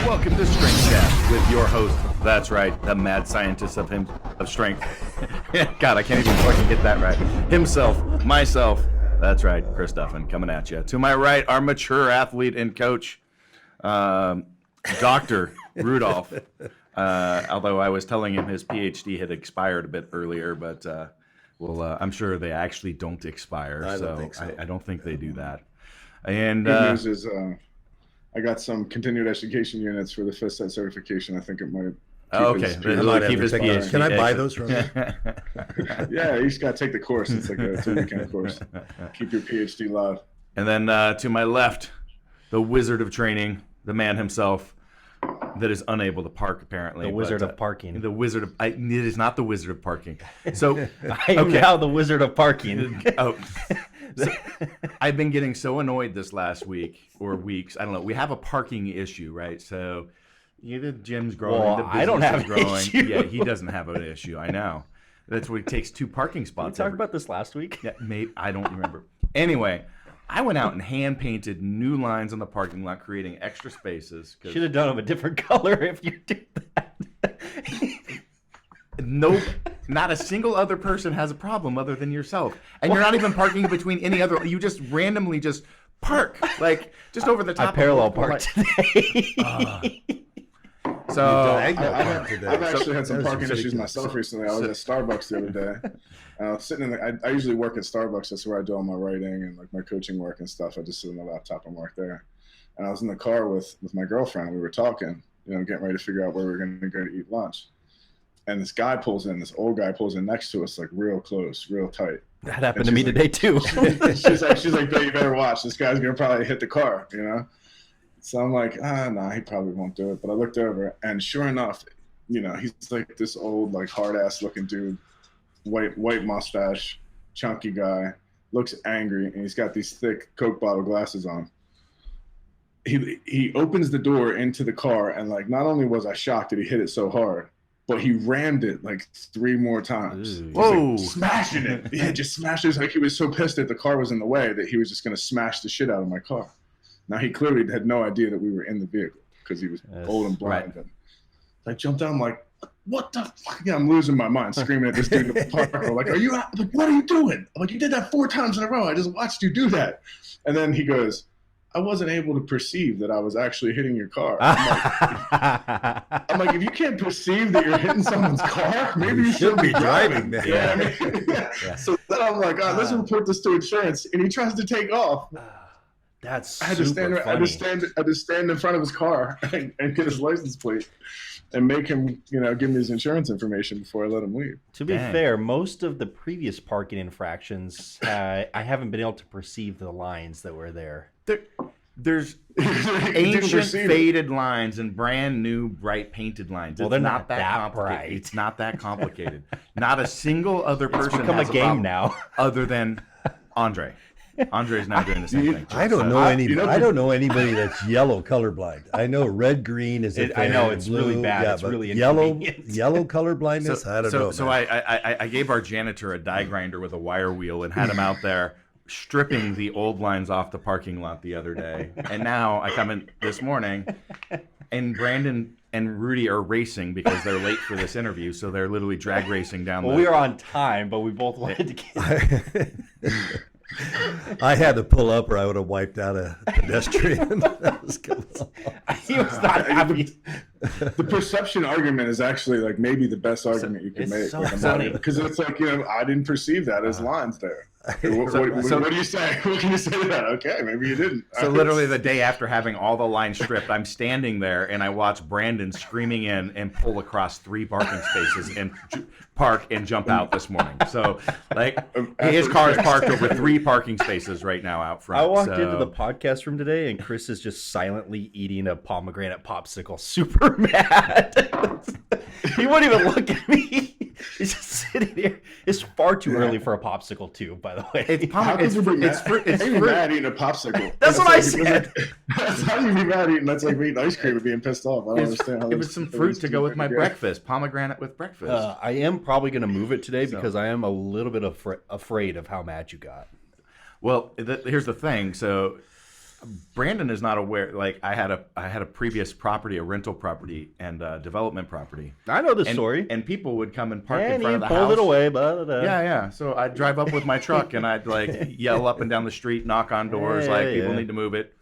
Welcome to Strength Cast with your host. That's right, the mad scientist of strength. God, I can't even fucking get that right. Himself, myself. That's right, Chris Duffin coming at you. To my right, our mature athlete and coach, Dr. Rudolph. Although I was telling him his PhD had expired a bit earlier, but I'm sure they actually don't expire. I don't think they do that. And good news is I got some continued education units for the FISET certification. I think it might. Keep his PhD. Can I buy those from you? Yeah, you just got to take the course. It's like a 2-weekend course. Keep your PhD live. And then to my left, the wizard of training, the man himself that is unable to park, apparently. The wizard of parking. The wizard of... it is not the wizard of parking. So I am now the wizard of parking. So, I've been getting so annoyed this last week or weeks. I don't know. We have a parking issue, right? So the gym's growing. Well, the I don't have an issue. Yeah, he doesn't have an issue. I know. That's what it takes 2 parking spots. Did we talk about this last week? Yeah, maybe. I don't remember. Anyway, I went out and hand painted new lines on the parking lot, creating extra spaces. Should have done them a different color if you did that. Nope. Not a single other person has a problem other than yourself. And you're not even parking between any other. You just randomly just park. Like, just over the top. I parallel parked today. I've actually had some parking issues myself recently. I was at Starbucks the other day. I was sitting I usually work at Starbucks. That's where I do all my writing and like my coaching work and stuff. I just sit on the laptop and work there. And I was in the car with my girlfriend. We were talking, getting ready to figure out where we were going to go to eat lunch. And this guy pulls in, this old guy pulls in next to us, like real close, real tight. That happened to me today too. she's like, "Bill, you better watch. This guy's gonna probably hit the car," So I'm like, no, he probably won't do it. But I looked over, and sure enough, he's like this old, like hard ass looking dude, white mustache, chunky guy, looks angry, and he's got these thick Coke bottle glasses on. He opens the door into the car, and like not only was I shocked that he hit it so hard, but he rammed it like 3 more times. Whoa! Like smashing it. Yeah, just smashed it. Like he was so pissed that the car was in the way that he was just going to smash the shit out of my car. Now he clearly had no idea that we were in the vehicle because he was old and blind. Right. And I jumped out. I'm like, what the fuck? Yeah, I'm losing my mind, screaming at this dude in the park. I'm like, what are you doing? I'm like, you did that 4 times in a row. I just watched you do that. And then he goes, I wasn't able to perceive that I was actually hitting your car. I'm like, if you can't perceive that you're hitting someone's car, maybe you shouldn't be driving. Yeah. Yeah. So then I'm like, let's report this to insurance. And he tries to take off. That's I had to super funny. I had to stand in front of his car and get his license plate and make him, give me his insurance information before I let him leave. To be fair, most of the previous parking infractions, I haven't been able to perceive the lines that were there. There's ancient faded lines and brand new bright painted lines. Well, they're not that complicated. bright. It's not that complicated. Not a single other person It's become has a game problem now. other than Andre. Andre's now doing the same thing. I don't know anybody. I don't know anybody that's yellow colorblind. I know red, green is a thing. I know it's blue, really bad. Yeah, it's but really yellow color blindness. I don't know. So I gave our janitor a die grinder with a wire wheel and had him out there stripping the old lines off the parking lot the other day. And now I come in this morning, and Brandon and Rudy are racing because they're late for this interview. So they're literally drag racing down. Well, we were on time, but we both wanted to get. I had to pull up, or I would have wiped out a pedestrian. He was not happy. The perception argument is actually like maybe the best argument you can make. So funny because it's like I didn't perceive that as lines there. What do you say? What can you say to that? Okay, maybe you didn't. So literally the day after having all the lines stripped, I'm standing there and I watch Brandon screaming in and pull across 3 parking spaces and park and jump out this morning. So like his car is parked over 3 parking spaces right now out front. I walked into the podcast room today and Chris is just silently eating a pomegranate popsicle, super mad. He wouldn't even look at me. He's just sitting there. It's far too early for a popsicle, too, by the way. It's fruit. You're mad eating a popsicle. That's what I said. That's how you be mad eating. That's like eating ice cream and being pissed off. I don't understand how it was some fruit to go with my breakfast. Pomegranate with breakfast. I am probably going to move it today because I am a little bit afraid of how mad you got. Well, here's the thing. So Brandon is not aware. Like I had a previous property, a rental property, and a development property. I know this And, story. and people would come and park in And front he of the pulled house. it away, but Yeah. So I'd drive up with my truck and I'd like yell up and down the street, knock on doors, like people need to move it,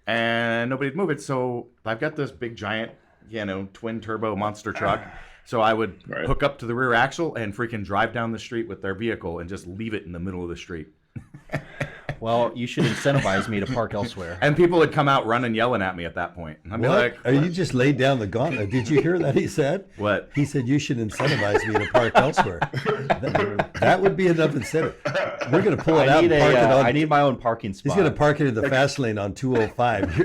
and nobody'd move it. So I've got this big giant, twin turbo monster truck. So I would hook up to the rear axle and freaking drive down the street with their vehicle and just leave it in the middle of the street. Well, you should incentivize me to park elsewhere. And people would come out running, yelling at me at that point. And I'd be like, Are you just laid down the gauntlet? Did you hear that he said? What? He said you should incentivize me to park elsewhere. That would be enough incentive. We're going to pull it out and park it on. I need my own parking spot. He's going to park it in the fast lane on 205.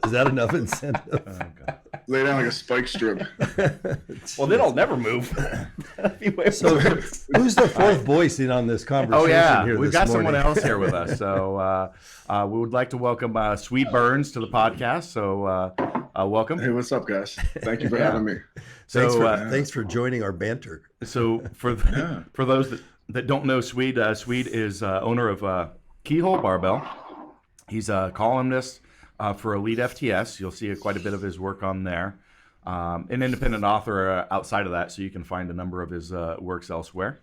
Is that enough incentive? Oh, God. Lay down like a spike strip. Well, then I'll never move. So who's the fourth voice in on this conversation? Oh yeah, here we've this got morning? someone else here with us. So we would like to welcome Swede Burns to the podcast. So welcome. Hey, what's up, guys? Thank you for having me. Thanks for joining our banter. So for those that don't know Swede, Swede is owner of Keyhole Barbell. He's a columnist for Elite FTS. You'll see quite a bit of his work on there. An independent author outside of that, so you can find a number of his works elsewhere.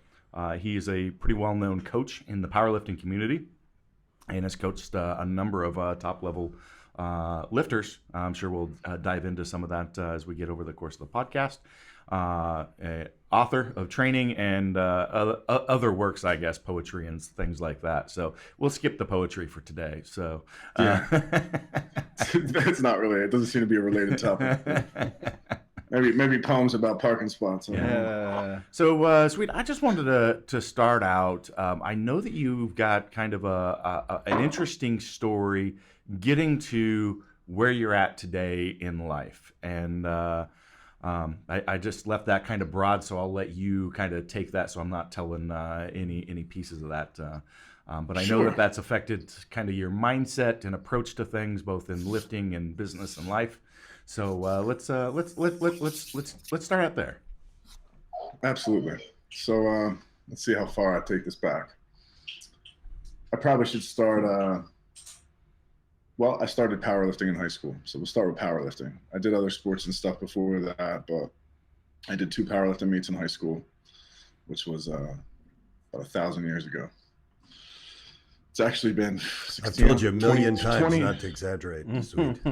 He is a pretty well-known coach in the powerlifting community and has coached a number of top-level lifters. I'm sure we'll dive into some of that as we get over the course of the podcast. Author of training and other works, I guess, poetry and things like that. So we'll skip the poetry for today. So It's not really. It doesn't seem to be a related topic. Maybe poems about parking spots. Yeah. So, Swede, I just wanted to start out. I know that you've got kind of an interesting story getting to where you're at today in life, and I just left that kind of broad, so I'll let you kind of take that, so I'm not telling any pieces of that. But I know that that's affected kind of your mindset and approach to things, both in lifting and business and life. So let's start out there. Absolutely. So let's see how far I take this back. I probably should start. Well, I started powerlifting in high school, so we'll start with powerlifting. I did other sports and stuff before that, but I did 2 powerlifting meets in high school, which was about 1,000 years ago. It's actually been 16, I've told you a million times not to exaggerate. Sweet.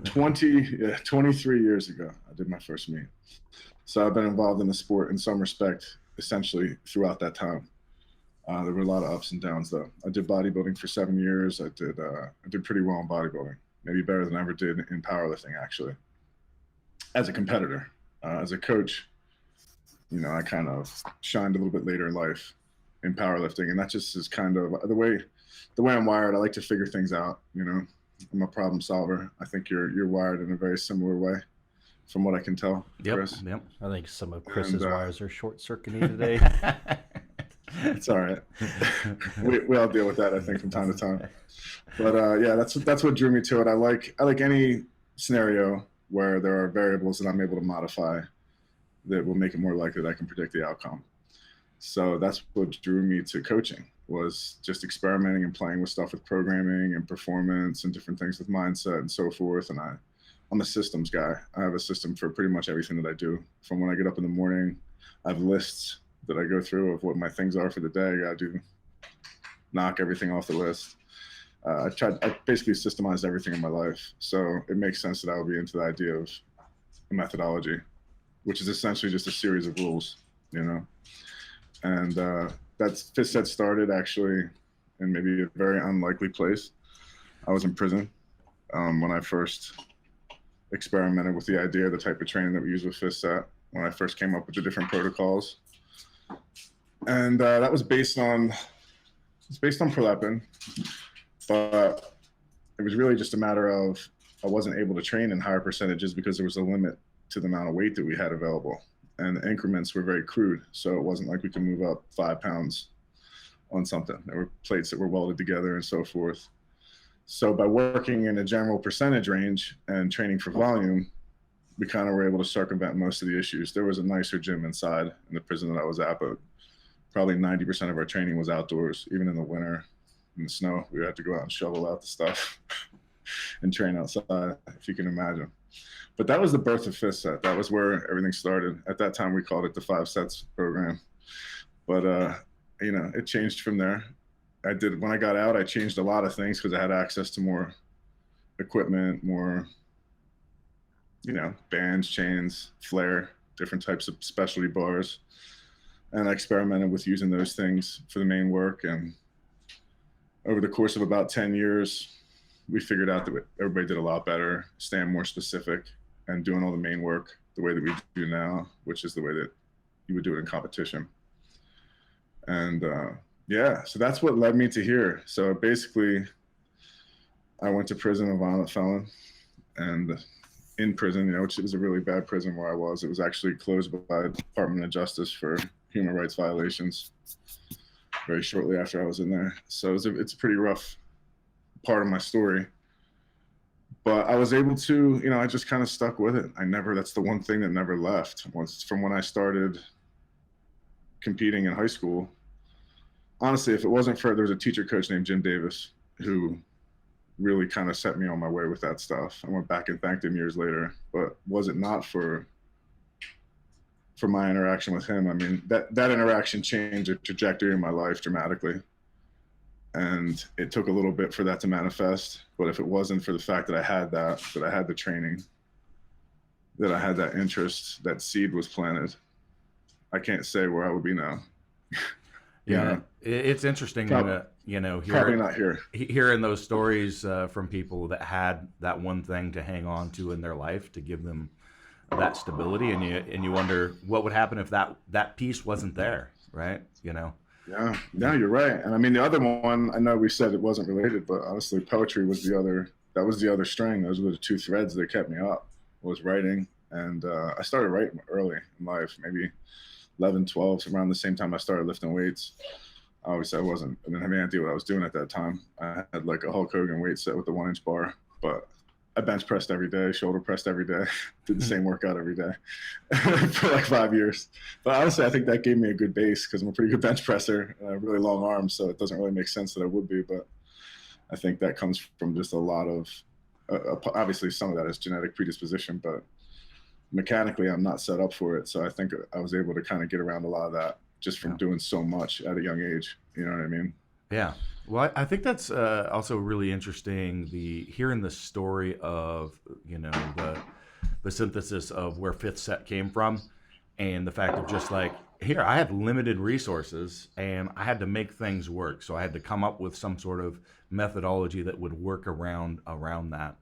23 years ago, I did my first meet. So I've been involved in the sport in some respect, essentially throughout that time. There were a lot of ups and downs, though. I did bodybuilding for 7 years. I did pretty well in bodybuilding, maybe better than I ever did in powerlifting, actually. As a competitor, as a coach, I kind of shined a little bit later in life in powerlifting, and that just is kind of the way I'm wired. I like to figure things out. I'm a problem solver. I think you're wired in a very similar way, from what I can tell, Chris. Yep. I think some of Chris's wires are short-circuiting today. It's all right. we all deal with that, I think, from time to time. But that's what drew me to it. I like any scenario where there are variables that I'm able to modify that will make it more likely that I can predict the outcome. So that's what drew me to coaching, was just experimenting and playing with stuff with programming and performance and different things with mindset and so forth. And I'm a systems guy. I have a system for pretty much everything that I do. From when I get up in the morning, I have lists that I go through of what my things are for the day. I got to knock everything off the list. I basically systemized everything in my life. So it makes sense that I would be into the idea of a methodology, which is essentially just a series of rules, And that's FitSet started actually in maybe a very unlikely place. I was in prison when I first experimented with the idea, the type of training that we use with FitSet, when I first came up with the different protocols. And that was based on Prolepin, but it was really just a matter of I wasn't able to train in higher percentages because there was a limit to the amount of weight that we had available. And the increments were very crude, so it wasn't like we could move up 5 pounds on something. There were plates that were welded together and so forth. So by working in a general percentage range and training for volume, we kind of were able to circumvent most of the issues. There was a nicer gym inside in the prison that I was at, but probably 90% of our training was outdoors, even in the winter, in the snow. We had to go out and shovel out the stuff. and train outside, if you can imagine. But that was the birth of Fifth Set. That was where everything started. At that time, we called it the 5 Sets program. But, you know, it changed from there. When I got out, I changed a lot of things because I had access to more equipment, more, you know, bands, chains, flare, different types of specialty bars. And I experimented with using those things for the main work. And over the course of about 10 years, we figured out that everybody did a lot better, staying more specific and doing all the main work the way that we do now, which is the way that you would do it in competition. And yeah, so that's what led me to here. So basically, I went to prison, a violent felon, and in prison, you know, which was a really bad prison where I was. It was actually closed by the Department of Justice for human rights violations very shortly after I was in there. So it's a pretty rough part of my story. But I was able to, you know, I just kind of stuck with it. That's the one thing that never left. From when I started competing in high school, honestly, if it wasn't for, there was a teacher coach named Jim Davis who really kind of set me on my way with that stuff. I went back and thanked him years later, but was it not for my interaction with him, I mean, that interaction changed the trajectory of my life dramatically. And it took a little bit for that to manifest. But if it wasn't for the fact that I had I had the training, that I had that interest, that seed was planted, I can't say where I would be now. Yeah, it's interesting, you know, probably not here. Hearing those stories from people that had that one thing to hang on to in their life to give them that stability, and you wonder what would happen if that piece wasn't there, right? You know. Yeah, no, you're right. And I mean, the other one, I know we said it wasn't related, but honestly, poetry was the other string. Those were the two threads that kept me up, was writing. And I started writing early in life, maybe 11, 12, so around the same time I started lifting weights. Obviously, I didn't have any idea what I was doing at that time. I had like a Hulk Hogan weight set with a 1-inch bar, but I bench pressed every day, shoulder pressed every day, did the same workout every day for like 5 years. But honestly, I think that gave me a good base because I'm a pretty good bench presser and I have really long arms, so it doesn't really make sense that I would be. But I think that comes from just a lot of, obviously some of that is genetic predisposition, but mechanically I'm not set up for it. So I think I was able to kind of get around a lot of that just from doing so much at a young age. You know what I mean? Yeah. Well, I think that's also really interesting. Hearing the story of, you know, the synthesis of where Fifth Set came from, and the fact of just like, here I had limited resources and I had to make things work. So I had to come up with some sort of methodology that would work around that.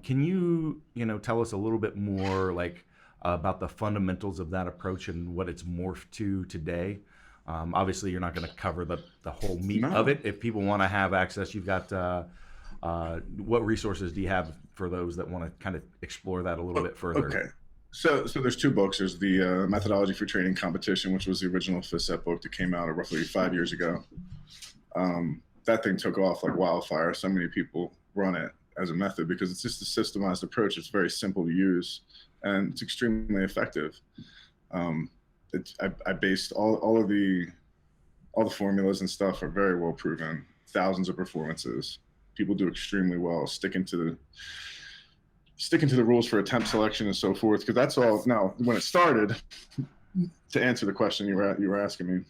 Can you tell us a little bit more like about the fundamentals of that approach and what it's morphed to today? Obviously, you're not going to cover the whole meat of it. If people want to have access, you've got what resources do you have for those that want to kind of explore that a little bit further? Okay. So there's 2 books. There's the Methodology for Training Competition, which was the original Fifth Set book that came out roughly 5 years ago. That thing took off like wildfire. So many people run it as a method because it's just a systemized approach. It's very simple to use and it's extremely effective. I based all the formulas and stuff are very well proven. Thousands of performances. People do extremely well sticking to the rules for attempt selection and so forth. Because that's all. Now, when it started, to answer the question you were asking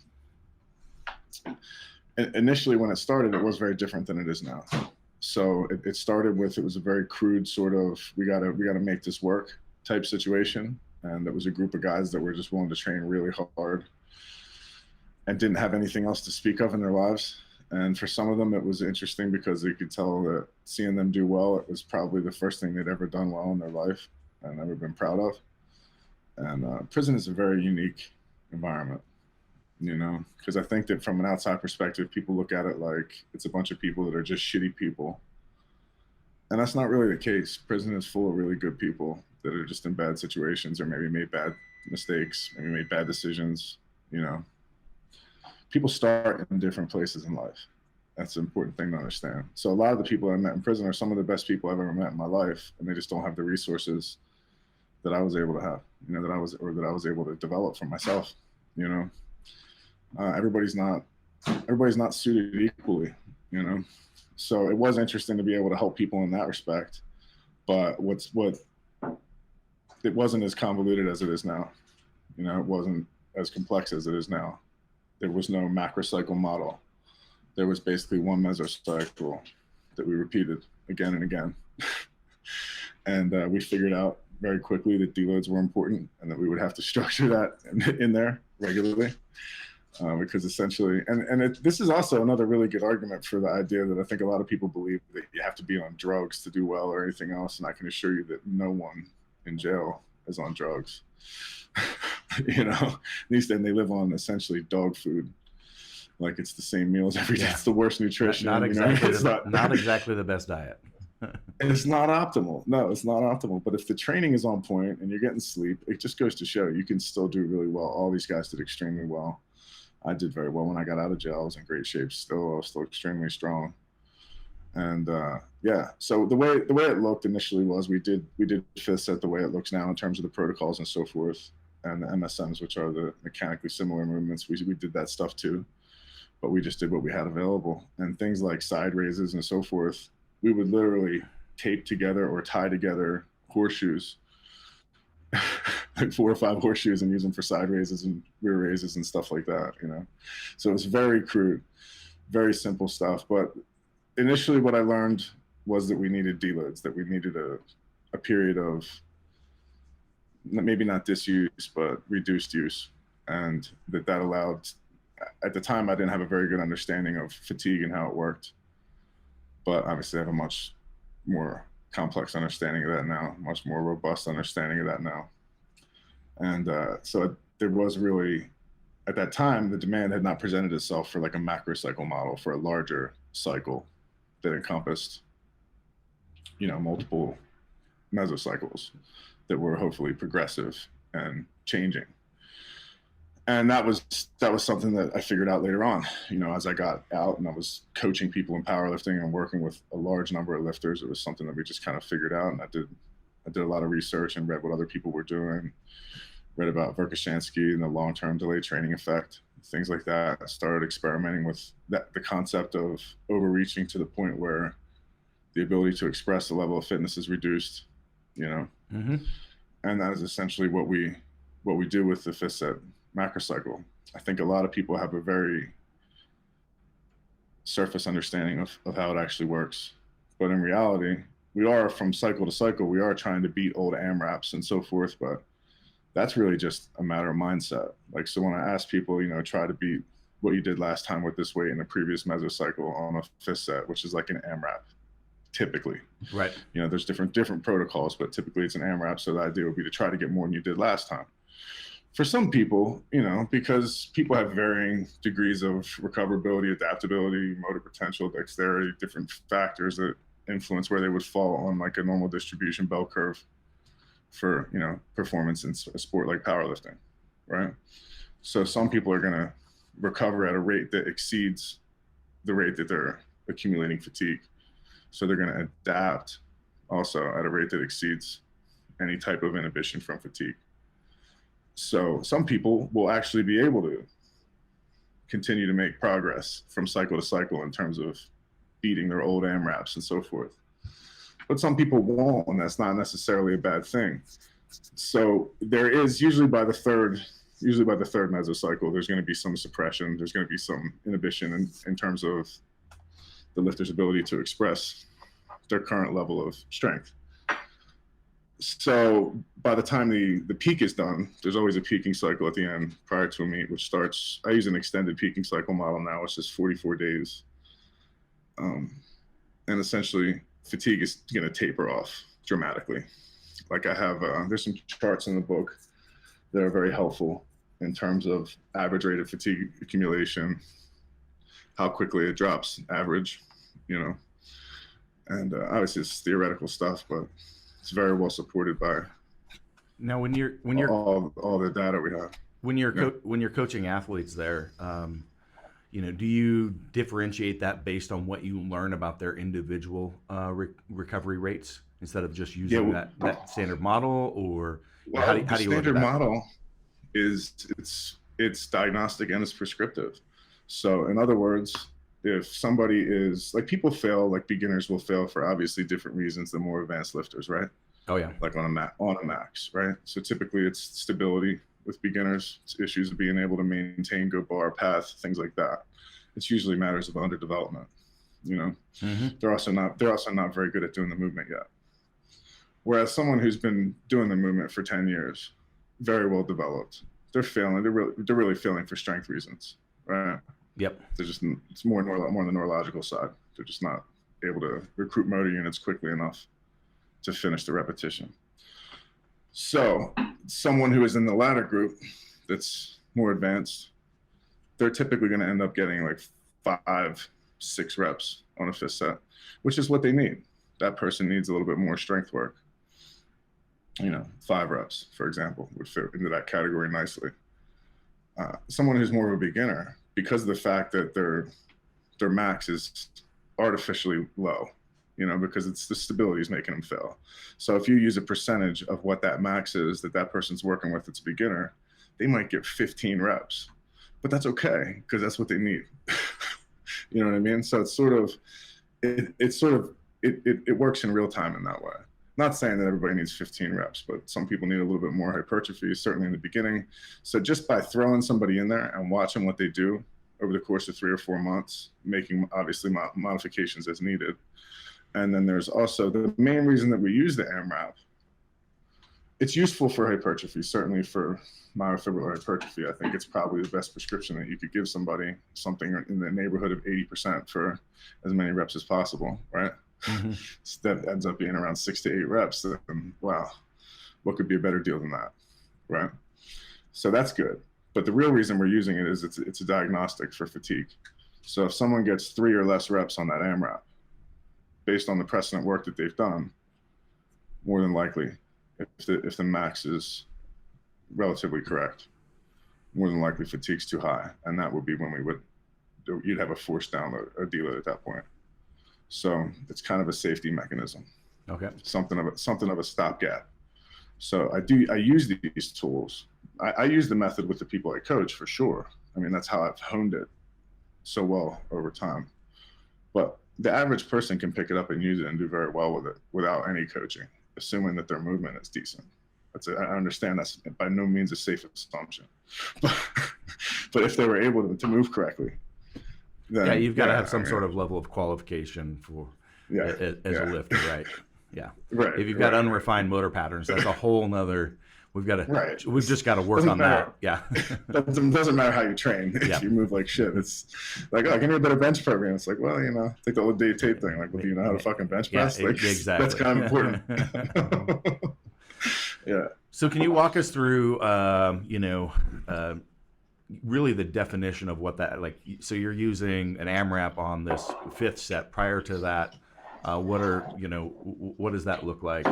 me, initially when it started, it was very different than it is now. So it started with, it was a very crude sort of we gotta make this work type situation. And it was a group of guys that were just willing to train really hard and didn't have anything else to speak of in their lives. And for some of them, it was interesting because you could tell that seeing them do well, it was probably the first thing they'd ever done well in their life and ever been proud of. And prison is a very unique environment, you know, because I think that from an outside perspective, people look at it like it's a bunch of people that are just shitty people. And that's not really the case. Prison is full of really good people that are just in bad situations or maybe made bad mistakes, maybe made bad decisions, you know. People start in different places in life. That's an important thing to understand. So a lot of the people I met in prison are some of the best people I've ever met in my life, and they just don't have the resources that I was able to have, you know, that I was able to develop for myself, you know. Everybody's not suited equally. you know? So it was interesting to be able to help people in that respect. But it wasn't as convoluted as it is now. You know, it wasn't as complex as it is now. There was no macrocycle model. There was basically one mesocycle that we repeated again and again. And we figured out very quickly that deloads were important and that we would have to structure that in there regularly. Because essentially, this is also another really good argument for the idea that I think a lot of people believe that you have to be on drugs to do well or anything else. And I can assure you that no one in jail is on drugs. You know, at least then they live on essentially dog food. Like it's the same meals every day. It's the worst nutrition. Not exactly, you know? not exactly the best diet. It's not optimal. No, it's not optimal. But if the training is on point and you're getting sleep, it just goes to show you can still do really well. All these guys did extremely well. I did very well when I got out of jail. I was in great shape still. I was still extremely strong. And yeah, so the way it looked initially was we did fifth set the way it looks now in terms of the protocols and so forth, and the MSMs, which are the mechanically similar movements. We did that stuff too, but we just did what we had available. And things like side raises and so forth, we would literally tape together or tie together horseshoes, like 4 or 5 horseshoes, and use them for side raises and rear raises and stuff like that, you know? So it's very crude, very simple stuff. But initially what I learned was that we needed deloads, that we needed a period of maybe not disuse, but reduced use. And that allowed, at the time, I didn't have a very good understanding of fatigue and how it worked. But obviously I have a much more complex understanding of that now, much more robust understanding of that now. And so there was really, at that time, the demand had not presented itself for like a macrocycle model, for a larger cycle that encompassed, you know, multiple mesocycles that were hopefully progressive and changing. And that was something that I figured out later on, you know, as I got out and I was coaching people in powerlifting and working with a large number of lifters. It was something that we just kind of figured out. And I did a lot of research and read what other people were doing, read about Verkhoshansky and the long-term delayed training effect, things like that. I started experimenting with the concept of overreaching to the point where the ability to express the level of fitness is reduced, you know. Mm-hmm. And that is essentially what we do with the fifth set macrocycle. I think a lot of people have a very surface understanding of how it actually works. But in reality, we are, from cycle to cycle, we are trying to beat old AMRAPs and so forth, but that's really just a matter of mindset. Like, so when I ask people, you know, try to beat what you did last time with this weight in the previous mesocycle on a fifth set, which is like an AMRAP, typically. Right. You know, there's different protocols, but typically it's an AMRAP. So the idea would be to try to get more than you did last time. For some people, you know, because people have varying degrees of recoverability, adaptability, motor potential, dexterity, different factors that influence where they would fall on like a normal distribution bell curve for, you know, performance in a sport like powerlifting, right? So some people are going to recover at a rate that exceeds the rate that they're accumulating fatigue. So they're going to adapt also at a rate that exceeds any type of inhibition from fatigue. So some people will actually be able to continue to make progress from cycle to cycle in terms of beating their old AMRAPs and so forth. But some people won't, and that's not necessarily a bad thing. So there is usually by the third mesocycle, there's going to be some suppression. There's going to be some inhibition in terms of the lifter's ability to express their current level of strength. So by the time the peak is done, there's always a peaking cycle at the end prior to a meet, which starts, I use an extended peaking cycle model now, which is 44 days. And essentially fatigue is going to taper off dramatically. Like I have, there's some charts in the book that are very helpful in terms of average rate of fatigue accumulation, how quickly it drops average, you know, and obviously it's theoretical stuff, but it's very well supported by now when you're all the data we have. When you're coaching athletes there, you know, do you differentiate that based on what you learn about their individual recovery rates instead of just using that standard model, or well, how do you look at that? Standard model is it's diagnostic and it's prescriptive. So in other words, if somebody is like, people fail, like beginners will fail for obviously different reasons than more advanced lifters, right? Oh yeah. Like on a max, right? So typically it's stability with beginners. It's issues of being able to maintain good bar path, things like that. It's usually matters of underdevelopment. You know, they're also not very good at doing the movement yet. Whereas someone who's been doing the movement for 10 years, very well developed, they're failing. They're really failing for strength reasons, right? Yep. They're just, it's more on the neurological side. They're just not able to recruit motor units quickly enough to finish the repetition. So someone who is in the latter group that's more advanced, they're typically going to end up getting like 5-6 reps on a fifth set, which is what they need. That person needs a little bit more strength work. 5 reps, for example, would fit into that category nicely. Someone who's more of a beginner, because of the fact that their max is artificially low, because it's the stability is making them fail. So if you use a percentage of what that max is that person's working with, it's a beginner, they might get 15 reps, but that's okay because that's what they need. You know what I mean? So it's it works in real time in that way. Not saying that everybody needs 15 reps, but some people need a little bit more hypertrophy, certainly in the beginning. So just by throwing somebody in there and watching what they do over the course of 3 or 4 months, making obviously modifications as needed. And then there's also the main reason that we use the AMRAP. It's useful for hypertrophy, certainly for myofibrillar hypertrophy. I think it's probably the best prescription that you could give somebody, something in the neighborhood of 80% for as many reps as possible, right? So that ends up being around 6 to 8 reps. And wow, what could be a better deal than that, right? So that's good. But the real reason we're using it is it's a diagnostic for fatigue. So if someone gets 3 or less reps on that AMRAP, based on the precedent work that they've done, more than likely, if the max is relatively correct, more than likely fatigue's too high, and that would be when you'd have a force down a dealer at that point. So it's kind of a safety mechanism. Okay. Something of a stopgap. So I use these tools. I use the method with the people I coach for sure. I mean, that's how I've honed it so well over time. But the average person can pick it up and use it and do very well with it without any coaching, assuming that their movement is decent. I understand that's by no means a safe assumption. But if they were able to move correctly, then you've got to have some sort of level of qualification for as a lifter, right? Yeah. Right. If you've got unrefined motor patterns, that's a whole nother. We've just got to work on that. Yeah. Doesn't matter how you train. If you move like shit, it's like, oh, give me a better bench program. It's like, well, like the old Dave Tate thing. Like, well, do you know how to fucking bench press? Like, exactly. That's kind of important. Yeah. So can you walk us through, really the definition of what that, like, so you're using an AMRAP on this 5th set. Prior to that, what does that look like?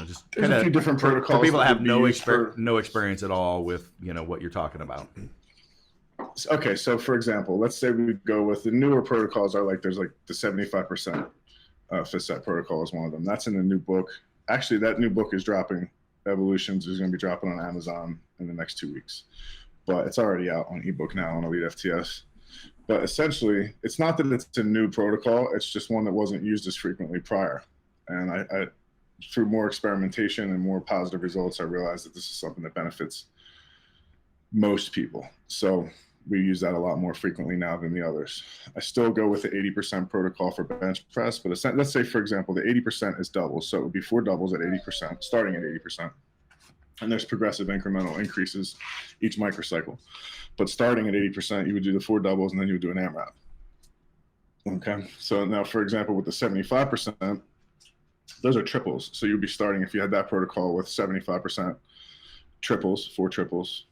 Just there's a few different protocols for people that have no experience at all with, what you're talking about. Okay. So for example, let's say we go with the newer protocols there's like the 75% 5th set protocol is one of them. That's in the new book. Actually, that new book is dropping. Evolutions is going to be dropping on Amazon in the next 2 weeks, but it's already out on ebook now on Elite FTS. But essentially, it's not that it's a new protocol. It's just one that wasn't used as frequently prior. And I through more experimentation and more positive results, I realized that this is something that benefits most people. So we use that a lot more frequently now than the others. I still go with the 80% protocol for bench press, but let's say, for example, the 80% is doubles. So it would be 4 doubles at 80%, starting at 80%. And there's progressive incremental increases each microcycle. But starting at 80%, you would do the 4 doubles and then you would do an AMRAP. Okay. So now, for example, with the 75%, those are triples. So you'd be starting, if you had that protocol, with 75% triples, 4 triples.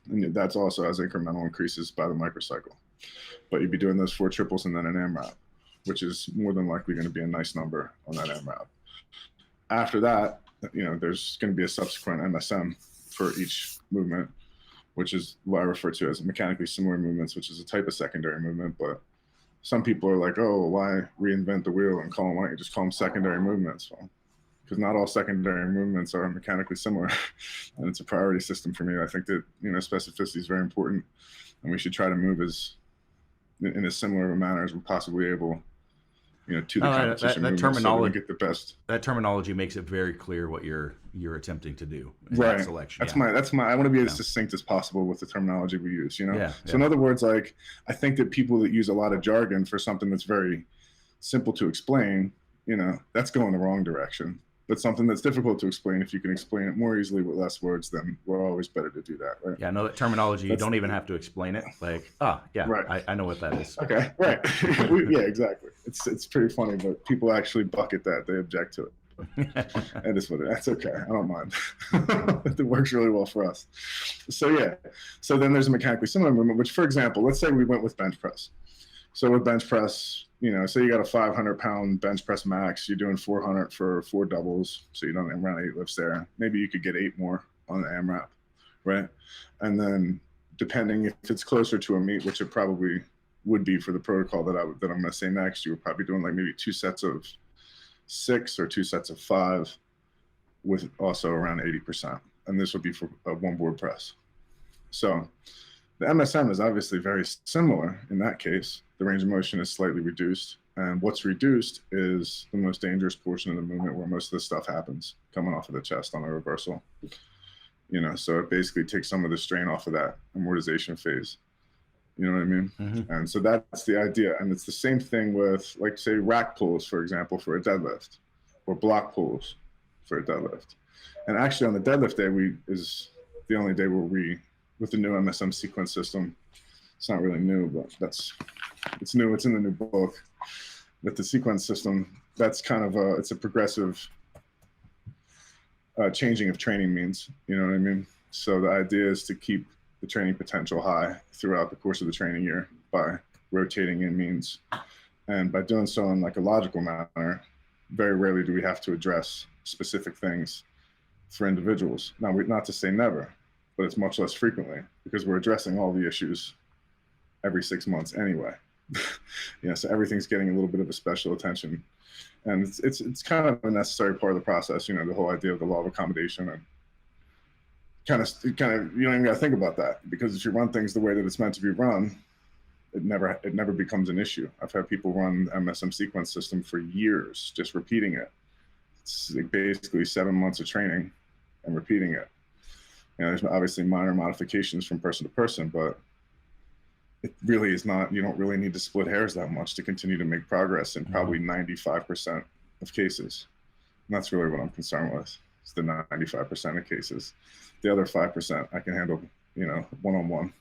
And that's also as incremental increases by the microcycle. But you'd be doing those 4 triples and then an AMRAP, which is more than likely going to be a nice number on that AMRAP. After that, there's going to be a subsequent MSM for each movement, which is what I refer to as mechanically similar movements, which is a type of secondary movement. But some people are like, oh, why reinvent the wheel and why don't you just call them secondary movements? Well, because not all secondary movements are mechanically similar. And it's a priority system for me. I think that, specificity is very important, and we should try to move as in a similar manner as we're possibly able, to the No, competition that movement, so we terminology, can get the best. that terminology makes it very clear what you're attempting to do in Right. that selection. That's yeah. my I want to be as succinct as possible with the terminology we use, Yeah, So in other words, like, I think that people that use a lot of jargon for something that's very simple to explain, that's going the wrong direction. But something that's difficult to explain, if you can explain it more easily with less words, then we're always better to do that, right? Yeah, no, that terminology, you don't even have to explain it. Like, yeah, Right. I know what that is. Okay, right. Yeah, exactly. It's pretty funny, but people actually bucket that. They object to it. That is what that's okay. I don't mind. It works really well for us. So yeah. So then there's a mechanically similar movement, which, for example, let's say we went with bench press. So with bench press, say you got a 500-pound bench press max, you're doing 400 for 4 doubles, so you don't around 8 lifts there. Maybe you could get 8 more on the AMRAP, right? And then depending if it's closer to a meet, which it probably would be for the protocol that I'm going to say next, you were probably doing like maybe 2 sets of 6 or 2 sets of 5 with also around 80%. And this would be for a 1 board press. So the MSM is obviously very similar in that case. The range of motion is slightly reduced. And what's reduced is the most dangerous portion of the movement where most of the stuff happens, coming off of the chest on a reversal. So it basically takes some of the strain off of that amortization phase. You know what I mean? Mm-hmm. And so that's the idea. And it's the same thing with, like, say, rack pulls, for example, for a deadlift, or block pulls for a deadlift. And actually on the deadlift day is the only day where with the new MSM sequence system, it's not really new, but it's new. It's in the new book. With the sequence system, that's kind of it's a progressive changing of training means. You know what I mean? So the idea is to keep the training potential high throughout the course of the training year by rotating in means. And by doing so in like a logical manner, very rarely do we have to address specific things for individuals. Now, not to say never, but it's much less frequently because we're addressing all the issues every 6 months anyway. So everything's getting a little bit of a special attention. And it's kind of a necessary part of the process, the whole idea of the law of accommodation, and kind of you don't even got to think about that, because if you run things the way that it's meant to be run, it never becomes an issue. I've had people run the MSM sequence system for years, just repeating it. It's like basically 7 months of training and repeating it. There's obviously minor modifications from person to person, but it really is not, you don't really need to split hairs that much to continue to make progress in probably 95% of cases. And that's really what I'm concerned with. It's the 95% of cases. The other 5% I can handle, one-on-one.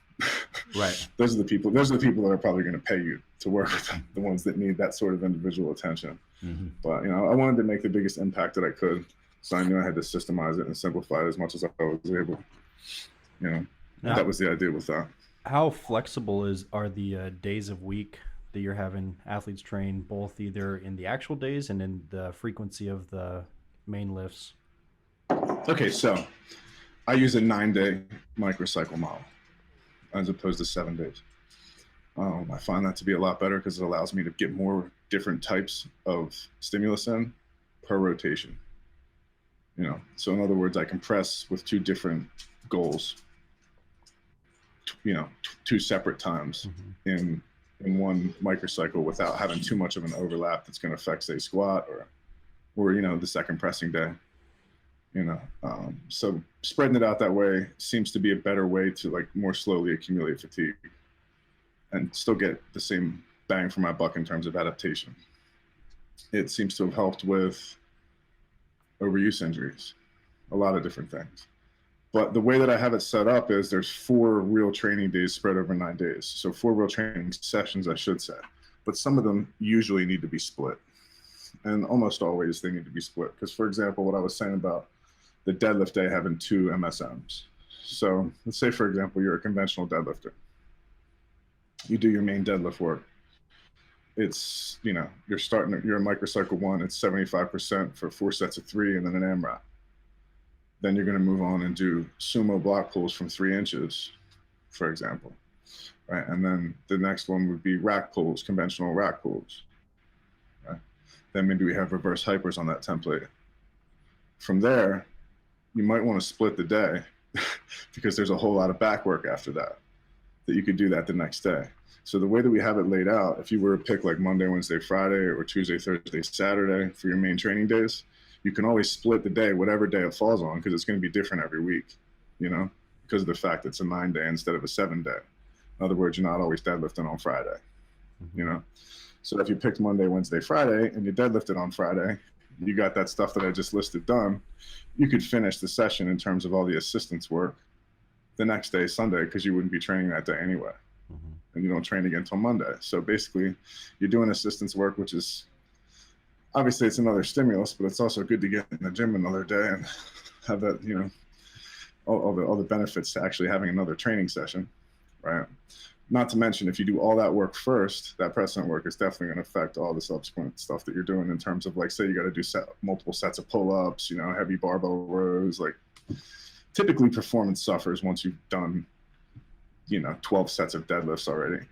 Right. Those are the people that are probably going to pay you to work with them, the ones that need that sort of individual attention. Mm-hmm. But, I wanted to make the biggest impact that I could. So I knew I had to systemize it and simplify it as much as I was able. That was the idea with that. How flexible are the days of week that you're having athletes train, both either in the actual days and in the frequency of the main lifts? Okay, so I use a 9-day microcycle model as opposed to 7 days. I find that to be a lot better because it allows me to get more different types of stimulus in per rotation. So in other words, I can press with 2 different goals, 2 separate times in one microcycle without having too much of an overlap that's going to affect, say, squat or the second pressing day. So spreading it out that way seems to be a better way to, like, more slowly accumulate fatigue and still get the same bang for my buck in terms of adaptation. It seems to have helped with overuse injuries, a lot of different things. But the way that I have it set up is there's 4 real training days spread over 9 days. So 4 real training sessions, I should say. But some of them usually need to be split. And almost always they need to be split. Because, for example, what I was saying about the deadlift day having 2 MSMs. So let's say, for example, you're a conventional deadlifter. You do your main deadlift work. It's, you're in microcycle 1, it's 75% for 4 sets of 3 and then an AMRAP. Then you're going to move on and do sumo block pulls from 3 inches, for example, right? And then the next one would be rack pulls, conventional rack pulls, right? Then maybe we have reverse hypers on that template. From there, you might want to split the day because there's a whole lot of back work after that you could do that the next day. So the way that we have it laid out, if you were to pick like Monday, Wednesday, Friday, or Tuesday, Thursday, Saturday for your main training days, you can always split the day, whatever day it falls on, because it's going to be different every week, you know, because of the fact it's a 9-day instead of a 7-day. In other words, you're not always deadlifting on Friday, you know. So if you picked Monday, Wednesday, Friday, and you deadlifted on Friday, you got that stuff that I just listed done, you could finish the session in terms of all the assistance work the next day, Sunday, because you wouldn't be training that day anyway. And you don't train again until Monday. So basically, you're doing assistance work, which is obviously it's another stimulus, but it's also good to get in the gym another day and have that, you know, all the benefits to actually having another training session, right? Not to mention, if you do all that work first, that precedent work is definitely going to affect all the subsequent stuff that you're doing in terms of, like, say you got to do multiple sets of pull-ups, you know, heavy barbell rows. Like, typically performance suffers once you've done, you know, 12 sets of deadlifts already.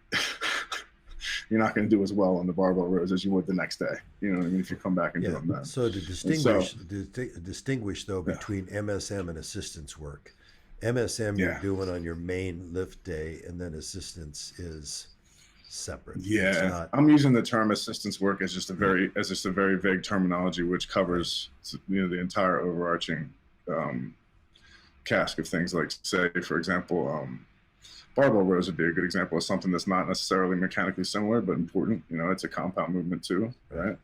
You're not going to do as well on the barbell rows as you would the next day. You know what I mean? If you come back and do them then. So to distinguish though between MSM and assistance work, MSM you're doing on your main lift day, and then assistance is separate. Yeah, I'm using the term assistance work as just a very vague terminology, which covers, you know, the entire overarching cask of things. Like, say, for example, barbell rows would be a good example of something that's not necessarily mechanically similar, but important. You know, it's a compound movement too, right?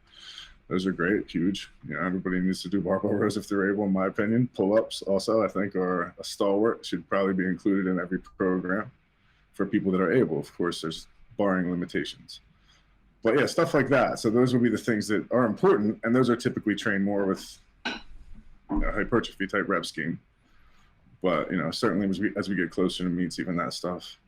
Those are great, huge. You know, everybody needs to do barbell rows if they're able, in my opinion. Pull-ups also, I think, are a stalwart, should probably be included in every program for people that are able. Of course, there's barring limitations. But yeah, stuff like that. So those would be the things that are important, and those are typically trained more with, you know, hypertrophy type rep scheme. But, you know, certainly as we get closer to meets, even that stuff,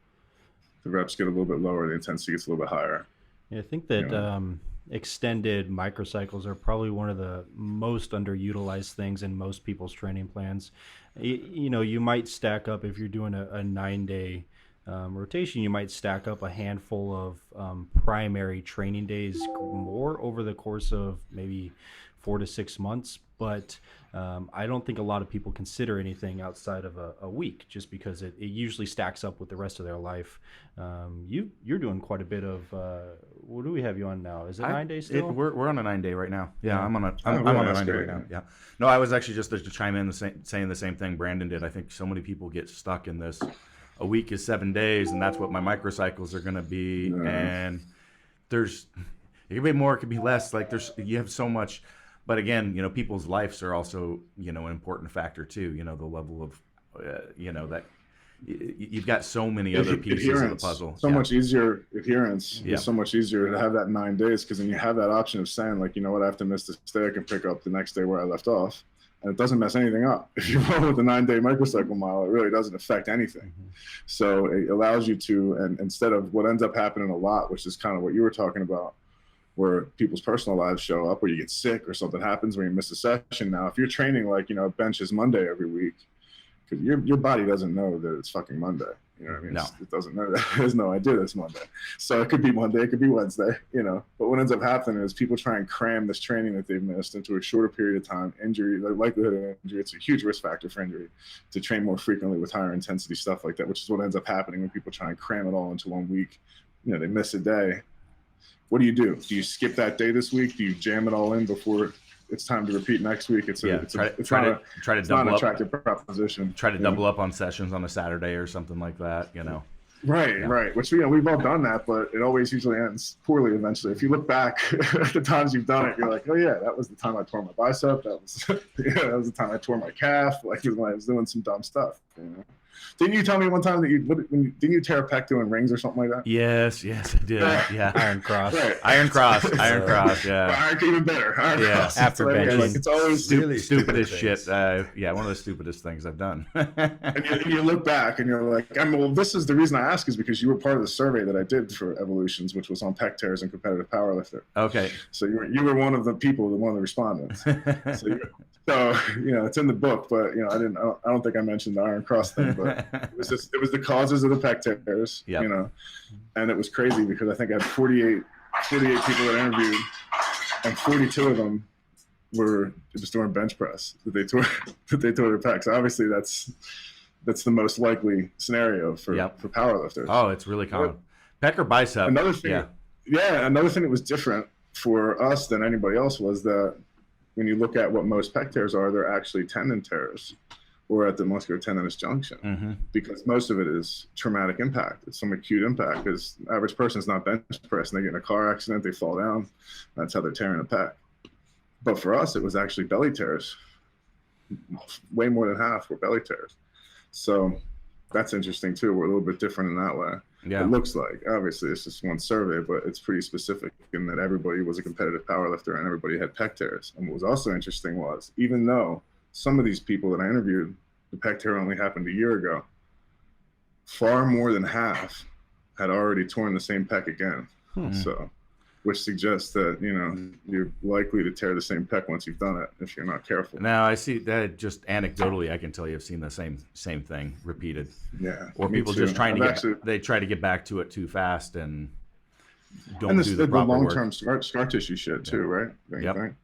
the reps get a little bit lower, the intensity gets a little bit higher. Yeah, I think that, you know, extended microcycles are probably one of the most underutilized things in most people's training plans. You know, you might stack up, if you're doing a 9-day rotation, you might stack up a handful of primary training days more over the course of maybe 4 to 6 months. But I don't think a lot of people consider anything outside of a week, just because it usually stacks up with the rest of their life. You're doing quite a bit of, what do we have you on now? Is it 9 days still? We're on a 9-day right now. Yeah, I'm on a really? I'm on a 9-day right now. Yeah. No, I was actually just to chime in saying the same thing Brandon did. I think so many people get stuck in this. A week is 7 days, and that's what my microcycles are going to be. Yeah. And it could be more, it could be less. Like, you have so much. But again, you know, people's lives are also, you know, an important factor too. You know, the level of, you know, that you've got so many other pieces of the puzzle. So much easier adherence. It's so much easier to have that 9 days, because then you have that option of saying, like, you know what, I have to miss this day, I can pick up the next day where I left off. And it doesn't mess anything up. If you roll with the 9-day microcycle model, it really doesn't affect anything. Mm-hmm. So it allows you to, and instead of what ends up happening a lot, which is kind of what you were talking about, where people's personal lives show up, where you get sick or something happens where you miss a session. Now, if you're training, like, you know, bench is Monday every week, because your body doesn't know that it's fucking Monday. You know what I mean? No. It doesn't know that. It has no idea that it's Monday. So it could be Monday, it could be Wednesday, you know. But what ends up happening is people try and cram this training that they've missed into a shorter period of time. Injury, the likelihood of injury, it's a huge risk factor for injury, to train more frequently with higher intensity stuff like that, which is what ends up happening when people try and cram it all into 1 week. You know, they miss a day. What do? Do you skip that day this week? Do you jam it all in before it's time to repeat next week? It's not an attractive proposition. Try to double up on sessions on a Saturday or something like that, you know. Right. Which, you know, we've all done that, but it always usually ends poorly eventually. If you look back at the times you've done it, you're like, oh yeah, that was the time I tore my bicep. That was the time I tore my calf. Like, when I was doing some dumb stuff, you know. Didn't you tell me one time that didn't you tear a pec doing rings or something like that? Yes, I did. Yeah, Iron Cross. Right. Iron Cross. Yeah. Iron, even better. Iron Cross. After benching. Like, it's always really stupidest shit. Yeah, one of the stupidest things I've done. and you look back and you're like, well, this is the reason I ask, is because you were part of the survey that I did for Evolutions, which was on pec tears and competitive powerlifter. Okay. So you were one of the people, one of the respondents. So you know, it's in the book, but you know, I don't think I mentioned the Iron Cross thing, but it was the causes of the pec tears, you know, and it was crazy because I think I had 48 people that I interviewed, and 42 of them were just doing bench press that they tore their pecs. Obviously, that's the most likely scenario for powerlifters. Oh, it's really common. Pec or bicep. Another thing, Yeah. another thing that was different for us than anybody else was that when you look at what most pec tears are, they're actually tendon tears or at the muscular tendinous junction, because most of it is traumatic impact. It's some acute impact, because the average person's not bench pressing. They get in a car accident, they fall down. That's how they're tearing a pec. But for us, it was actually belly tears. Way more than half were belly tears. So that's interesting too. We're a little bit different in that way. Yeah. It looks like, obviously it's just one survey, but it's pretty specific in that everybody was a competitive powerlifter and everybody had pec tears. And what was also interesting was, even though some of these people that I interviewed, the pec tear only happened a year ago, far more than half had already torn the same pec again. So, which suggests that, you know, you're likely to tear the same pec once you've done it if you're not careful. Now I see that, just anecdotally, I can tell you I've seen the same thing repeated. Yeah. Or people too. just trying to Actually, they try to get back to it too fast and don't and do the the proper long-term work. scar tissue shit too, right? Don't you think?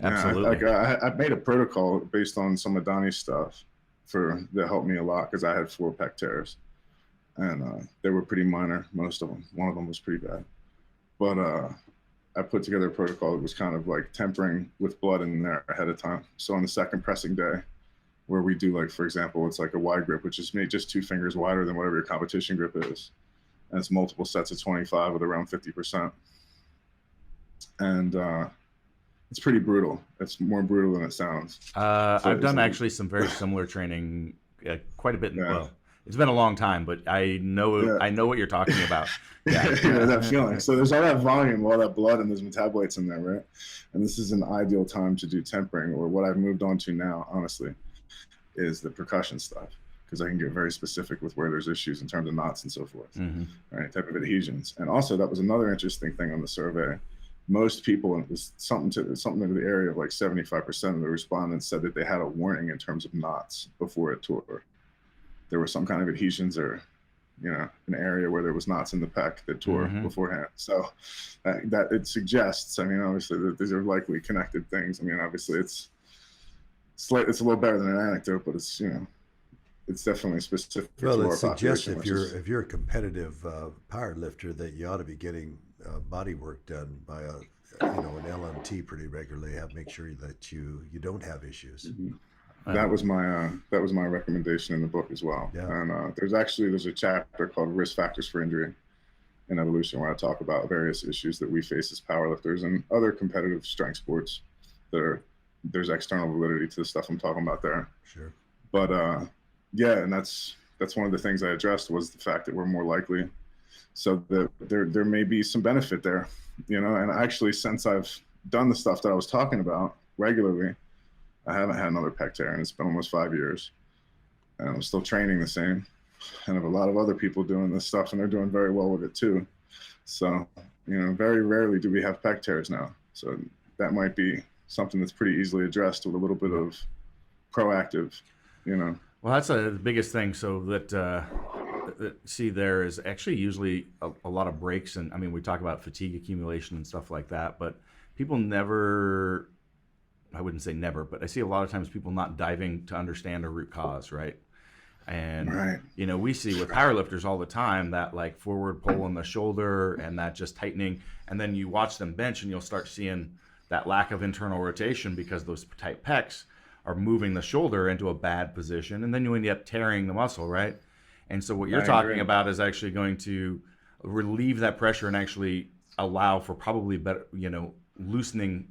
Absolutely. I made a protocol based on some of Donnie's stuff that helped me a lot, because I had 4 pec tears, and they were pretty minor, most of them. One of them was pretty bad, but I put together a protocol that was kind of like tempering with blood in there ahead of time. So on the second pressing day, where we do, like, for example, it's like a wide grip, which is made just 2 fingers wider than whatever your competition grip is, and it's multiple sets of 25 with around 50%, and it's pretty brutal. It's more brutal than it sounds. I've done actually some very similar training, quite a bit. Well, it's been a long time, but I know what you're talking about. Yeah, that feeling. So there's all that volume, all that blood, and there's metabolites in there, right? And this is an ideal time to do tempering, or what I've moved on to now, honestly, is the percussion stuff, because I can get very specific with where there's issues in terms of knots and so forth, right? Type of adhesions. And also, that was another interesting thing on the survey. Most people, and it was something in the area of like 75% of the respondents said that they had a warning in terms of knots before a tour. There were some kind of adhesions, or, you know, an area where there was knots in the pec that tore beforehand. So that it suggests, I mean, obviously that these are likely connected things. I mean, obviously it's a little better than an anecdote, but it's, you know, it's definitely specific. Well, to it our suggests population, if you're a competitive power lifter, that you ought to be getting body work done by an LMT pretty regularly. Make sure that you don't have issues. That was my recommendation in the book as well. Yeah. And there's a chapter called Risk Factors for Injury in Evolution, where I talk about various issues that we face as powerlifters and other competitive strength sports there's external validity to the stuff I'm talking about there. Sure. But and that's one of the things I addressed, was the fact that we're more likely, so that there may be some benefit there, you know. And actually, since I've done the stuff that I was talking about regularly, I haven't had another pec tear, and it's been almost 5 years, and I'm still training the same, and I have a lot of other people doing this stuff, and they're doing very well with it too. So, you know, very rarely do we have pec tears now. So that might be something that's pretty easily addressed with a little bit of proactive, you know. Well, that's the biggest thing. So that there is actually usually a lot of breaks, and I mean, we talk about fatigue accumulation and stuff like that, but people never, I wouldn't say never, but I see a lot of times people not diving to understand a root cause, right? And you know, we see with powerlifters all the time that like forward pull in the shoulder and that just tightening, and then you watch them bench and you'll start seeing that lack of internal rotation because those tight pecs are moving the shoulder into a bad position, and then you end up tearing the muscle, right? And so what you're talking about is actually going to relieve that pressure and actually allow for probably better, you know, loosening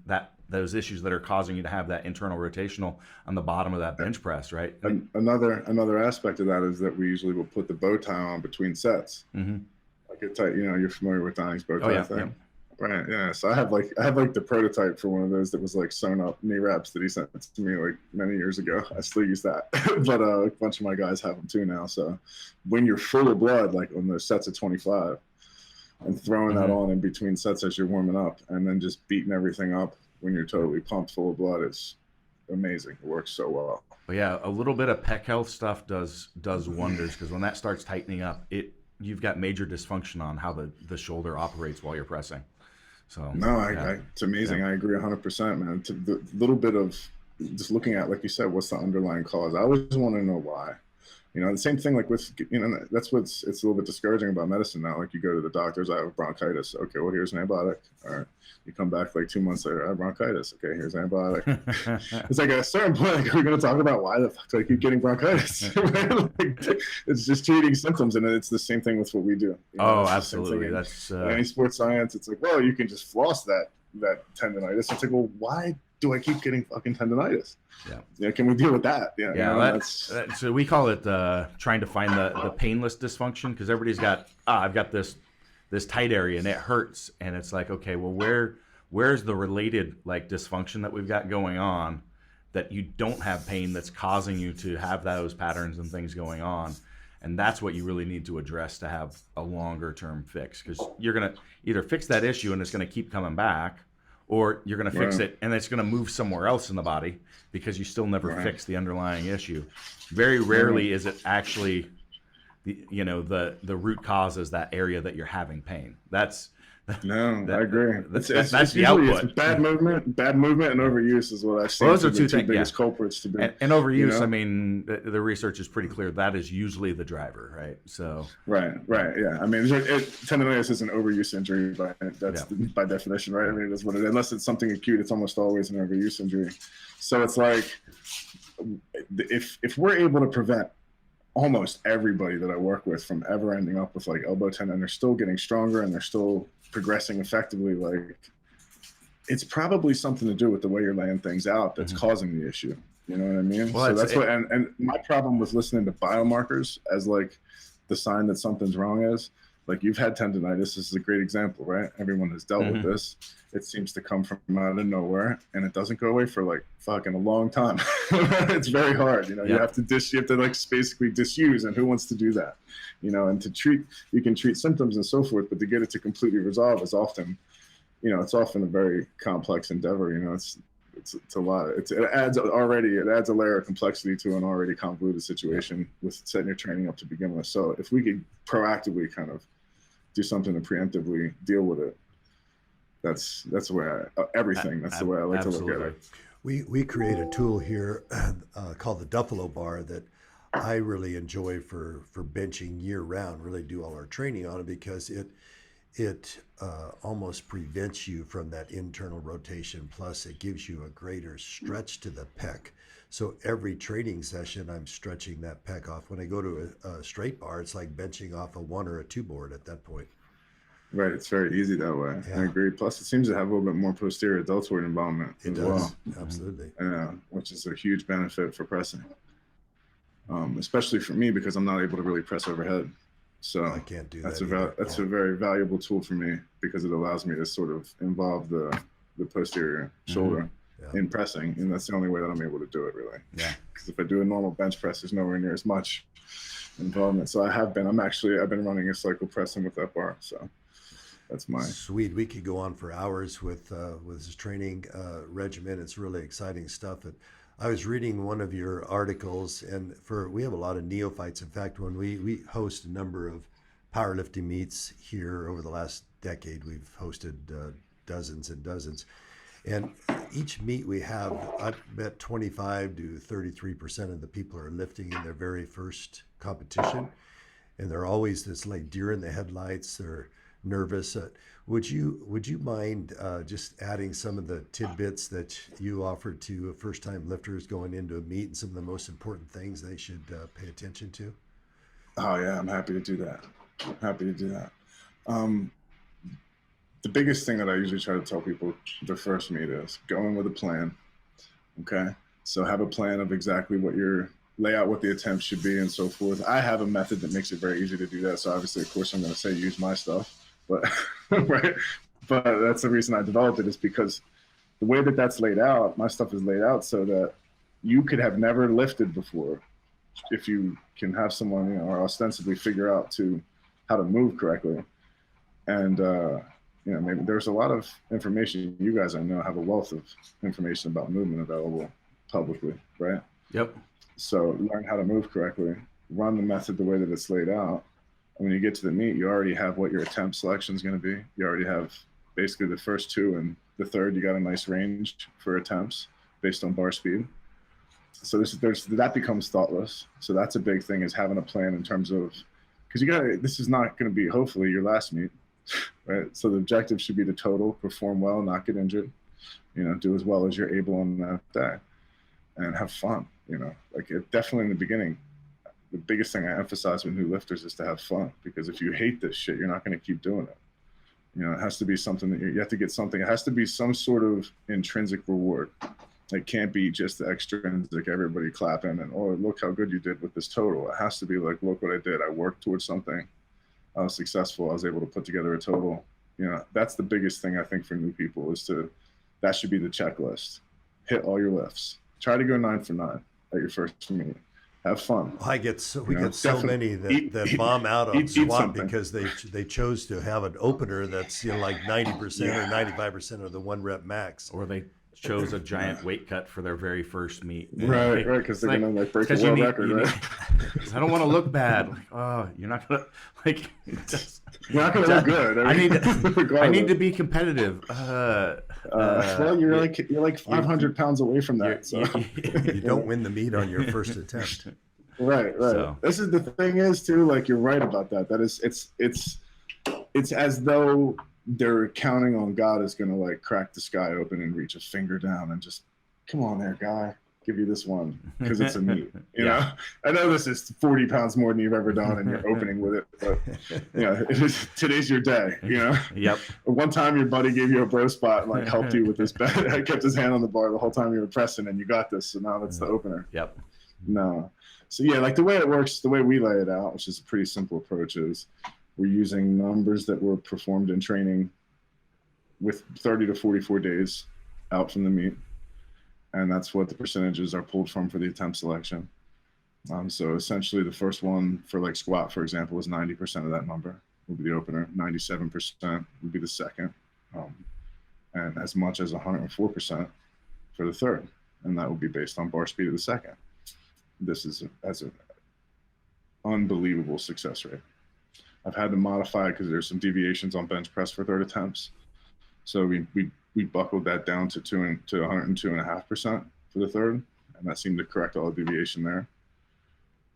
those issues that are causing you to have that internal rotational on the bottom of that bench press, right? Another aspect of that is that we usually will put the bow tie on between sets. Like a tight, you know, you're familiar with Donnie's bow tie thing. Right, yeah. So I have like the prototype for one of those that was like sewn up knee wraps that he sent to me like many years ago. I still use that, but a bunch of my guys have them too now. So when you're full of blood, like on those sets of 25, and throwing that on in between sets as you're warming up, and then just beating everything up when you're totally pumped full of blood, is amazing. It works so well. But yeah, a little bit of pec health stuff does wonders, because when that starts tightening up, you've got major dysfunction on how the shoulder operates while you're pressing. So no, it's amazing. I agree 100%, man. To the little bit of just looking at, like you said, what's the underlying cause? I always want to know why. The same thing like with, that's it's a little bit discouraging about medicine now. Like you go to the doctors, I have bronchitis. Okay, well, here's an antibiotic. All right. You come back like 2 months later, I have bronchitis. Okay, here's an antibiotic. It's like at a certain point, like, we're going to talk about why the fuck do I keep getting bronchitis? Like, it's just treating symptoms. And it's the same thing with what we do. Absolutely. That's any sports science. It's like, well, you can just floss that tendonitis. It's like, well, why do I keep getting fucking tendonitis? Yeah. Can we deal with that? So we call it trying to find the painless dysfunction, because everybody's got, I've got this tight area and it hurts, and it's like, okay, well, where's the related like dysfunction that we've got going on that you don't have pain that's causing you to have those patterns and things going on? And that's what you really need to address to have a longer term fix, because you're going to either fix that issue and it's going to keep coming back, or you're going to fix it and it's going to move somewhere else in the body because you still never fix the underlying issue. Very rarely is it actually the root cause is that area that you're having pain. I agree. That's the output. It's bad movement and overuse is what I've seen. Well, those are two biggest culprits to be. And overuse, I mean, the research is pretty clear. That is usually the driver, right? So. Right. Yeah. I mean, tendonitis is an overuse injury by definition, right? I mean, it is what it is. Unless it's something acute, it's almost always an overuse injury. So it's like, if we're able to prevent almost everybody that I work with from ever ending up with like elbow tendon, they're still getting stronger and they're still progressing effectively, like it's probably something to do with the way you're laying things out that's causing the issue. You know what I mean? Well, so that's what, and my problem with listening to biomarkers as like the sign that something's wrong is, like you've had tendonitis. This is a great example, right? Everyone has dealt with this. It seems to come from out of nowhere, and it doesn't go away for like fucking a long time. It's very hard. You have to like basically disuse, and who wants to do that? And to treat, you can treat symptoms and so forth, but to get it to completely resolve is often, it's often a very complex endeavor. It's a lot. It adds a layer of complexity to an already convoluted situation with setting your training up to begin with. So if we could proactively kind of do something to preemptively deal with it, that's the way the way I like to look at it. We create a tool here called the Duffin bar that I really enjoy for benching year round. Really do all our training on it because it almost prevents you from that internal rotation. Plus, it gives you a greater stretch to the pec. So every training session, I'm stretching that pec off. When I go to a straight bar, it's like benching off a 1 or a 2 board at that point. Right, it's very easy that way. Yeah. I agree. Plus, it seems to have a little bit more posterior deltoid involvement as well. Absolutely. Which is a huge benefit for pressing, especially for me because I'm not able to really press overhead. So I can't do that's that. That's a very valuable tool for me because it allows me to sort of involve the posterior shoulder in pressing, and that's the only way that I'm able to do it really. Yeah. Because if I do a normal bench press, there's nowhere near as much involvement. So I've been running a cycle pressing with that bar. So that's my Swede. We could go on for hours with his training regimen. It's really exciting stuff. I was reading one of your articles, and we have a lot of neophytes. In fact, when we host a number of powerlifting meets here over the last decade, we've hosted dozens and dozens. And each meet we have, I bet 25 to 33% of the people are lifting in their very first competition. And they're always this like deer in the headlights. They're nervous. Would you mind just adding some of the tidbits that you offered to first-time lifters going into a meet and some of the most important things they should pay attention to? Oh yeah, I'm happy to do that. The biggest thing that I usually try to tell people the first meet is go in with a plan. Okay, so have a plan of exactly lay out what the attempt should be and so forth. I have a method that makes it very easy to do that. So obviously, of course, I'm going to say use my stuff. But right, but that's the reason I developed it is because the way that that's laid out, my stuff is laid out so that you could have never lifted before if you can have someone or ostensibly figure out how to move correctly. And maybe there's a lot of information. You guys I know have a wealth of information about movement available publicly, right? Yep. So learn how to move correctly, run the method the way that it's laid out. When you get to the meet, you already have what your attempt selection is going to be. You already have basically the first 2 and the third. You got a nice range for attempts based on bar speed. So there's that becomes thoughtless. So that's a big thing, is having a plan in terms of, because this is not going to be hopefully your last meet, right? So the objective should be the total, perform well, not get injured, do as well as you're able on that day, and have fun. Like definitely in the beginning, the biggest thing I emphasize with new lifters is to have fun, because if you hate this shit, you're not going to keep doing it. It has to be something that you have to get something. It has to be some sort of intrinsic reward. It can't be just the extrinsic, everybody clapping and, oh, look how good you did with this total. It has to be like, look what I did. I worked towards something. I was successful. I was able to put together a total. That's the biggest thing I think for new people that should be the checklist. Hit all your lifts. Try to go 9 for 9 at your first meet. Have fun. We get so many that bomb out on squat because they chose to have an opener that's like 90% or 95% of the 1 rep max, or they chose a giant weight cut for their very first meet. Right, because they're gonna break the world record, right? I don't want to look bad. Like, oh, you're not gonna you're not gonna look good. I need to be competitive. Well, you're like 500 pounds away from that. You don't win the meet on your first attempt. Right. So. This is the thing is too. Like you're right about that. That is, it's as though they're counting on God is gonna like crack the sky open and reach a finger down and just, come on there, guy, give you this one because it's a meet. You know, I know this is 40 pounds more than you've ever done, and you're opening with it, but today's your day. Yep. One time your buddy gave you a bro spot and like helped you with this bet. I kept his hand on the bar the whole time you were pressing, and you got this. So now that's the opener. Yep. No. So like the way it works, the way we lay it out, which is a pretty simple approach, is we're using numbers that were performed in training with 30 to 44 days out from the meet. And that's what the percentages are pulled from for the attempt selection. So essentially the first one for like squat, for example, is 90% of that number will be the opener. 97% would be the second. And as much as 104% for the third. And that will be based on bar speed of the second. This is an unbelievable success rate. I've had to modify it because there's some deviations on bench press for third attempts. So we buckled that down to 102.5% for the third, and that seemed to correct all the deviation there.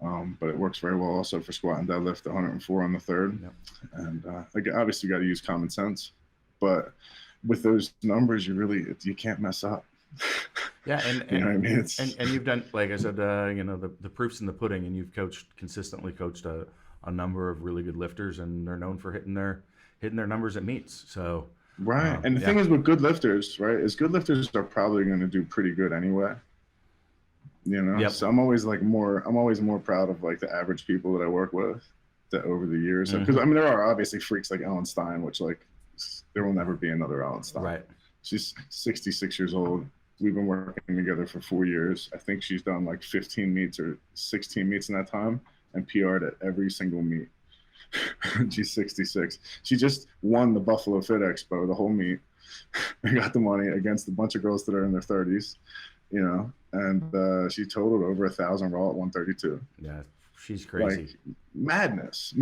But it works very well also for squat and deadlift, 104 on the third. Yep. And obviously you got to use common sense, but with those numbers, you can't mess up. Yeah, and you know what I mean? And you've done, like I said, the proof's in the pudding, and you've consistently coached a number of really good lifters, and they're known for hitting their numbers at meets. So right, and the thing is with good lifters, right, is good lifters are probably going to do pretty good anyway. Yep. So I'm always more proud of like the average people that I work with that over the years, because I mean there are obviously freaks like Ellen Stein, which like there will never be another Ellen Stein. Right. She's 66 years old. We've been working together for 4 years. I think she's done like 15 meets or 16 meets in that time and PR'd at every single meet. She's 66. She just won the Buffalo Fit Expo, the whole meet. I got the money against a bunch of girls that are in their 30s, and she totaled over 1,000 raw at 132. Yeah, she's crazy. Like madness.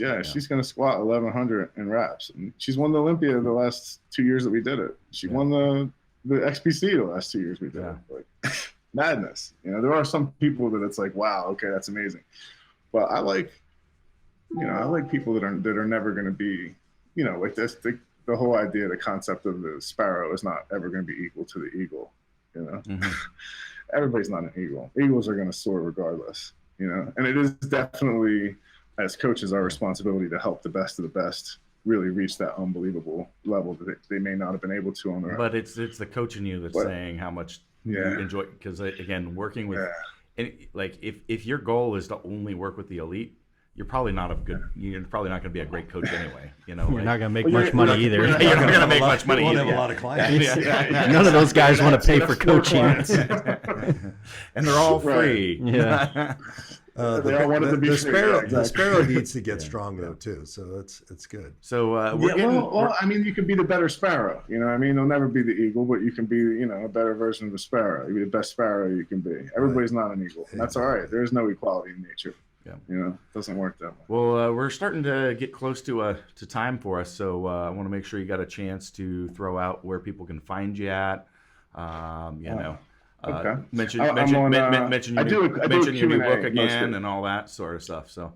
Yeah, she's gonna squat 1,100 in reps, and she's won the Olympia the last 2 years that we did it. She won the XPC the last 2 years we did it. Like madness. There are some people that it's like, wow, okay, that's amazing. But I like people that are never going to be, like this. The whole idea, the concept of the sparrow is not ever going to be equal to the eagle. Everybody's not an eagle. Eagles are going to soar regardless. And it is definitely, as coaches, our responsibility to help the best of the best really reach that unbelievable level that they may not have been able to on their own. But it's the coach in you that's saying how much you enjoy, because again, working with, and like if your goal is to only work with the elite, you're probably not going to be a great coach anyway. You're not going to make much money either. You're not going to make much money either. You won't have a lot of clients. None of those guys want to pay for coaching. And they're all free. Yeah. The sparrow needs to get strong though too, so it's good. So I mean, you can be the better sparrow. I mean, you'll never be the eagle, but you can be, a better version of the sparrow. You be the best sparrow you can be. Everybody's not an eagle, and that's all right. There's no equality in nature. Yeah. It doesn't work that way. Well, we're starting to get close to time for us, so I want to make sure you got a chance to throw out where people can find you at. Okay. Mention I'm mention on, men- men- mention your I do new, a- I do a mention your new Q&A book again mostly. and all that sort of stuff. So,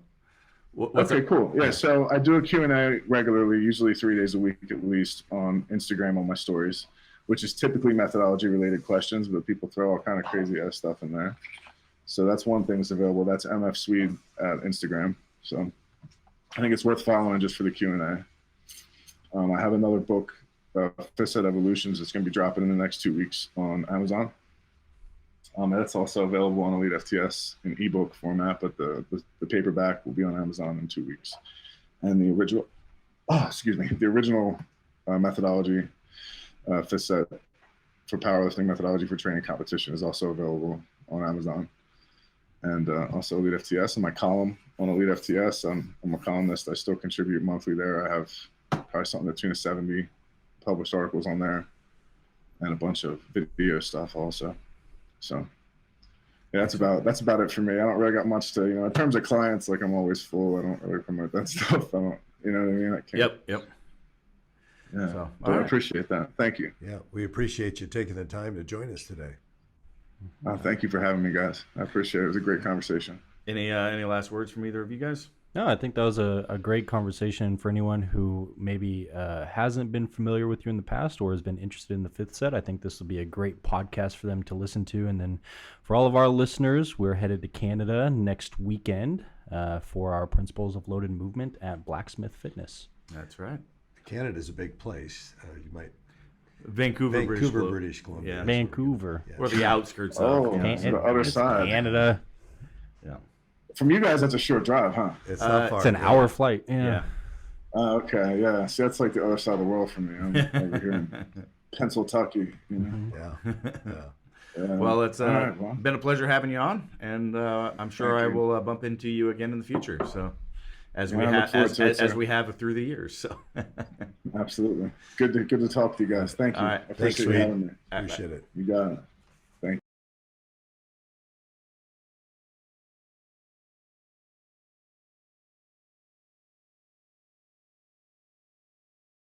what's Okay, up? cool. Yeah, so I do a Q&A regularly, usually 3 days a week at least, on Instagram on my stories, which is typically methodology-related questions, but people throw all kind of crazy-ass stuff in there. So that's one thing that's available. That's MF Swede at Instagram. So I think it's worth following just for the Q&A. I have another book, Fifth Set Evolutions, that's going to be dropping in the next 2 weeks on Amazon. That's also available on Elite FTS in ebook format, but the paperback will be on Amazon in 2 weeks. And the original, the original methodology, Fifth Set for powerlifting methodology for training competition is also available on Amazon. And also Elite FTS and my column on Elite FTS. I'm a columnist. I still contribute monthly there. I have probably something to the tune of 70 published articles on there and a bunch of video stuff also. So yeah, that's about it for me. I don't really got much to, in terms of clients, like I'm always full. I don't really promote that stuff. I don't, you know what I mean? I can't. Yep. Yeah. So, But I appreciate that. Thank you. Yeah, we appreciate you taking the time to join us today. Thank you for having me, guys. I appreciate it. It was a great conversation. Any last words from either of you guys? No, I think that was a great conversation for anyone who maybe hasn't been familiar with you in the past or has been interested in the Fifth Set. I think this will be a great podcast for them to listen to. And then for all of our listeners, we're headed to Canada next weekend for our Principles of Loaded Movement at Blacksmith Fitness. That's right. Canada's a big place. You might Vancouver, British Columbia. Yeah. Vancouver. Yeah. Or the outskirts of. Oh, Yeah. it's the other side. Canada. Yeah. From you guys, that's a short drive, huh? It's not far. It's an hour flight. Yeah. Okay, yeah. See, that's like the other side of the world for me. I'm over here in Pennsylvania. Yeah. Yeah. Well, it's All right, well. been a pleasure having you on, and I'm sure I Thank you. will bump into you again in the future. So, as we Yeah, I look forward to it, as too. we have through the years. So, Absolutely. Good to talk to you guys. Thank you. All right. I Thanks, appreciate you Swede. having me. Appreciate it. You got it.